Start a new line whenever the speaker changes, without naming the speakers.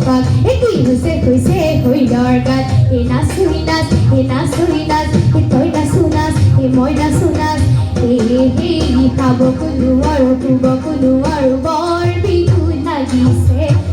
পাক কি হৈছে হৈ দৰকাত এ নাচ তুই নাচ এ নাচ তুই নাচ এ তই নাচো নাচ এ মই নাচো নাচ খাব কোনো আৰু শুব কোনো আৰু বৰ বিহু লাগিছে